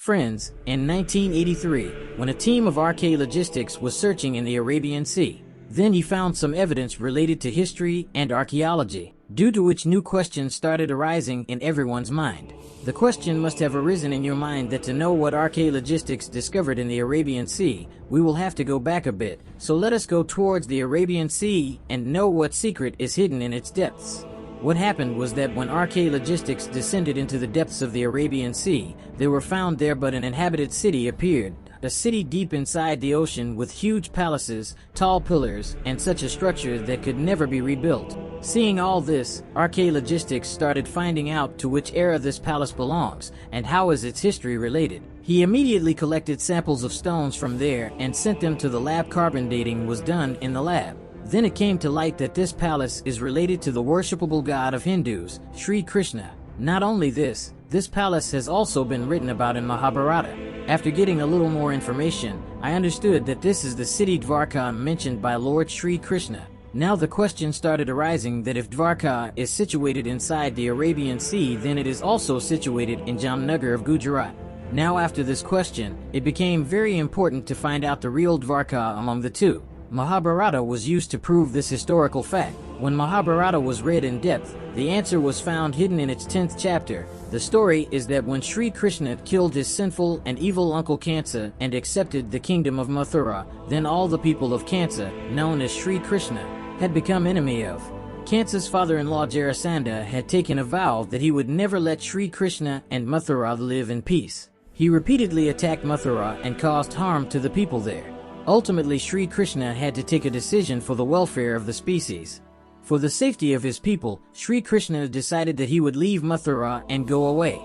Friends, in 1983, when a team of archaeologists was searching in the Arabian Sea, then he found some evidence related to history and archaeology, due to which new questions started arising in everyone's mind. The question must have arisen in your mind that to know what archaeologists discovered in the Arabian Sea, we will have to go back a bit, so let us go towards the Arabian Sea and know what secret is hidden in its depths. What happened was that when archaeologists descended into the depths of the Arabian Sea, they were found there but an inhabited city appeared, a city deep inside the ocean with huge palaces, tall pillars, and such a structure that could never be rebuilt. Seeing all this, archaeologists started finding out to which era this palace belongs, and how is its history related. He immediately collected samples of stones from there and sent them to the lab. Carbon dating was done in the lab. Then it came to light that this palace is related to the worshipable god of Hindus, Shri Krishna. Not only this palace has also been written about in Mahabharata. After getting a little more information, I understood that this is the city Dwarka mentioned by Lord Shri Krishna. Now the question started arising that if Dwarka is situated inside the Arabian Sea, then it is also situated in Jamnagar of Gujarat. Now after this question, it became very important to find out the real Dwarka among the two. Mahabharata was used to prove this historical fact. When Mahabharata was read in depth, the answer was found hidden in its 10th chapter. The story is that when Shri Krishna killed his sinful and evil uncle Kansa and accepted the kingdom of Mathura, then all the people of Kansa, known as Shri Krishna, had become enemy of. Kansa's father-in-law Jarasandha had taken a vow that he would never let Shri Krishna and Mathura live in peace. He repeatedly attacked Mathura and caused harm to the people there. Ultimately, Shri Krishna had to take a decision for the welfare of the species. For the safety of his people, Shri Krishna decided that he would leave Mathura and go away.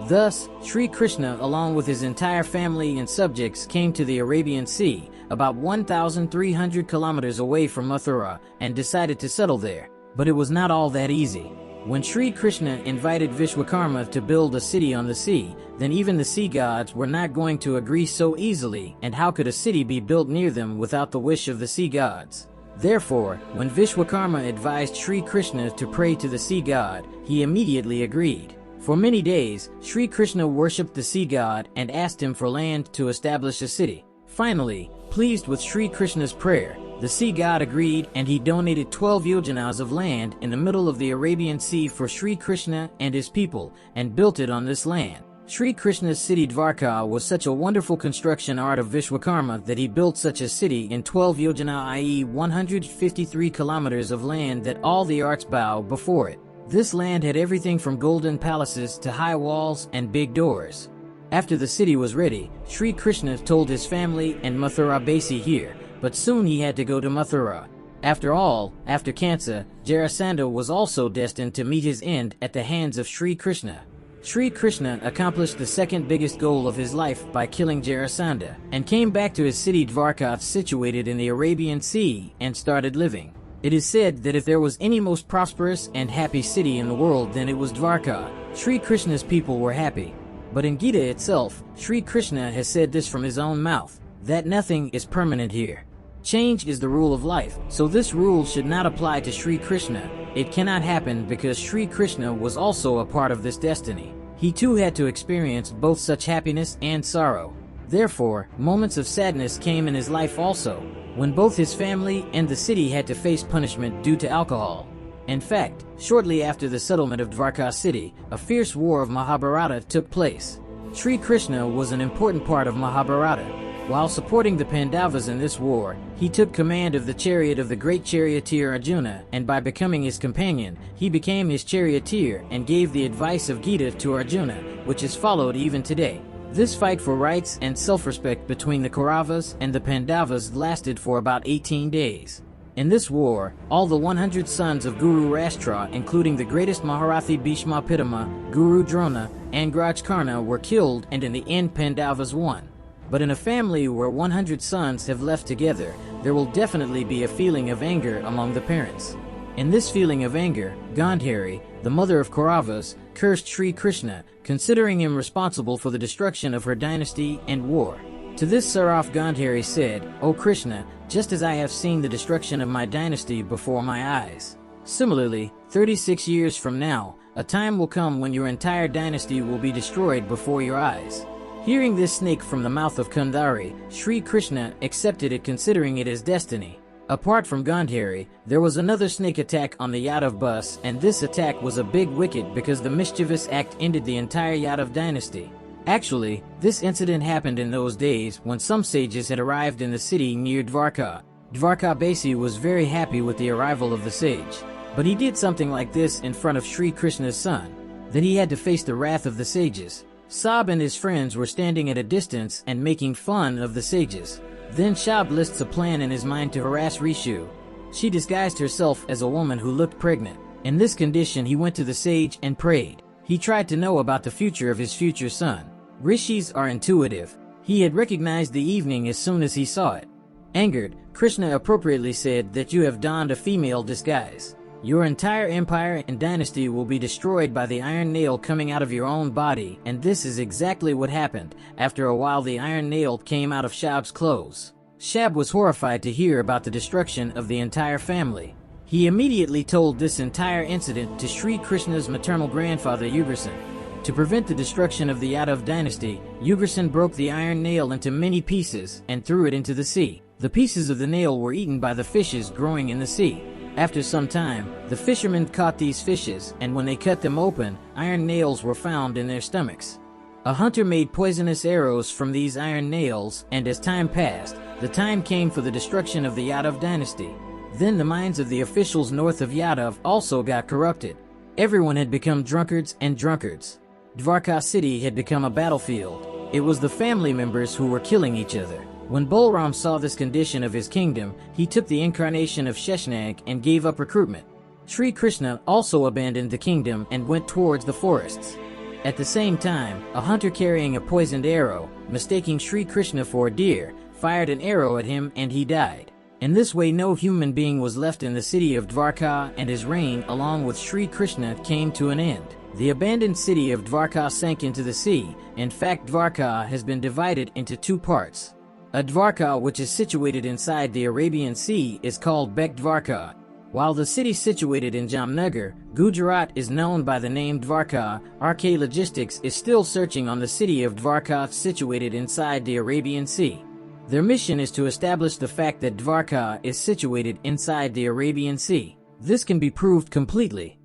Thus, Shri Krishna along with his entire family and subjects came to the Arabian Sea, about 1,300 kilometers away from Mathura, and decided to settle there. But it was not all that easy. When Shri Krishna invited Vishwakarma to build a city on the sea, then even the sea gods were not going to agree so easily, and how could a city be built near them without the wish of the sea gods? Therefore, when Vishwakarma advised Shri Krishna to pray to the sea god, he immediately agreed. For many days, Shri Krishna worshipped the sea god and asked him for land to establish a city. Finally, pleased with Shri Krishna's prayer, the sea god agreed and he donated 12 yojanas of land in the middle of the Arabian Sea for Shri Krishna and his people, and built it on this land. Shri Krishna's city Dwarka was such a wonderful construction art of Vishwakarma that he built such a city in 12 yojana, i.e. 153 kilometers of land, that all the arts bow before it. This land had everything from golden palaces to high walls and big doors. After the city was ready, Shri Krishna told his family and Mathura Basi here, but soon he had to go to Mathura. After all, after Kansa, Jarasandha was also destined to meet his end at the hands of Shri Krishna. Shri Krishna accomplished the second biggest goal of his life by killing Jarasandha, and came back to his city Dwarka situated in the Arabian Sea and started living. It is said that if there was any most prosperous and happy city in the world, then it was Dwarka. Shri Krishna's people were happy. But in Gita itself, Shri Krishna has said this from his own mouth, that nothing is permanent here. Change is the rule of life, so this rule should not apply to Shri Krishna. It cannot happen because Shri Krishna was also a part of this destiny. He too had to experience both such happiness and sorrow. Therefore, moments of sadness came in his life also, when both his family and the city had to face punishment due to alcohol. In fact, shortly after the settlement of Dwarka city, a fierce war of Mahabharata took place. Shri Krishna was an important part of Mahabharata. While supporting the Pandavas in this war, he took command of the chariot of the great charioteer Arjuna, and by becoming his companion, he became his charioteer and gave the advice of Gita to Arjuna, which is followed even today. This fight for rights and self-respect between the Kauravas and the Pandavas lasted for about 18 days. In this war, all the 100 sons of Guru Rashtra, including the greatest Maharathi Bhishma Pitama, Guru Drona, and Grajkarna, were killed, and in the end Pandavas won. But in a family where 100 sons have left together, there will definitely be a feeling of anger among the parents. In this feeling of anger, Gandhari, the mother of Kauravas, cursed Shri Krishna, considering him responsible for the destruction of her dynasty and war. To this Saraf Gandhari said, "O Krishna, just as I have seen the destruction of my dynasty before my eyes, similarly, 36 years from now, a time will come when your entire dynasty will be destroyed before your eyes." Hearing this snake from the mouth of Kundari, Shri Krishna accepted it, considering it as destiny. Apart from Gandhari, there was another snake attack on the Yadav bus, and this attack was a big wicket because the mischievous act ended the entire Yadav dynasty. Actually, this incident happened in those days when some sages had arrived in the city near Dwarka. Dwarka Basi was very happy with the arrival of the sage, but he did something like this in front of Shri Krishna's son. Then he had to face the wrath of the sages. Sab and his friends were standing at a distance and making fun of the sages. Then Shab lists a plan in his mind to harass Rishu. She disguised herself as a woman who looked pregnant. In this condition, he went to the sage and prayed. He tried to know about the future of his future son. Rishis are intuitive. He had recognized the evening as soon as he saw it. Angered, Krishna appropriately said that you have donned a female disguise. Your entire empire and dynasty will be destroyed by the iron nail coming out of your own body, and this is exactly what happened. After a while, the iron nail came out of Shab's clothes. Shab was horrified to hear about the destruction of the entire family. He immediately told this entire incident to Shri Krishna's maternal grandfather Ugrasen. To prevent the destruction of the Yadav dynasty, Ugrasen broke the iron nail into many pieces and threw it into the sea. The pieces of the nail were eaten by the fishes growing in the sea. After some time, the fishermen caught these fishes, and when they cut them open, iron nails were found in their stomachs. A hunter made poisonous arrows from these iron nails, and as time passed, the time came for the destruction of the Yadav dynasty. Then the minds of the officials north of Yadav also got corrupted. Everyone had become drunkards and drunkards. Dwarka city had become a battlefield. It was the family members who were killing each other. When Balram saw this condition of his kingdom, he took the incarnation of Sheshnag and gave up recruitment. Shri Krishna also abandoned the kingdom and went towards the forests. At the same time, a hunter carrying a poisoned arrow, mistaking Shri Krishna for a deer, fired an arrow at him and he died. In this way, no human being was left in the city of Dwarka, and his reign, along with Shri Krishna, came to an end. The abandoned city of Dwarka sank into the sea. In fact, Dwarka has been divided into two parts. A Dwarka, which is situated inside the Arabian Sea, is called Bek Dwarka, while the city situated in Jamnagar, Gujarat, is known by the name Dwarka. RK Logistics is still searching on the city of Dwarka situated inside the Arabian Sea. Their mission is to establish the fact that Dwarka is situated inside the Arabian Sea. This can be proved completely.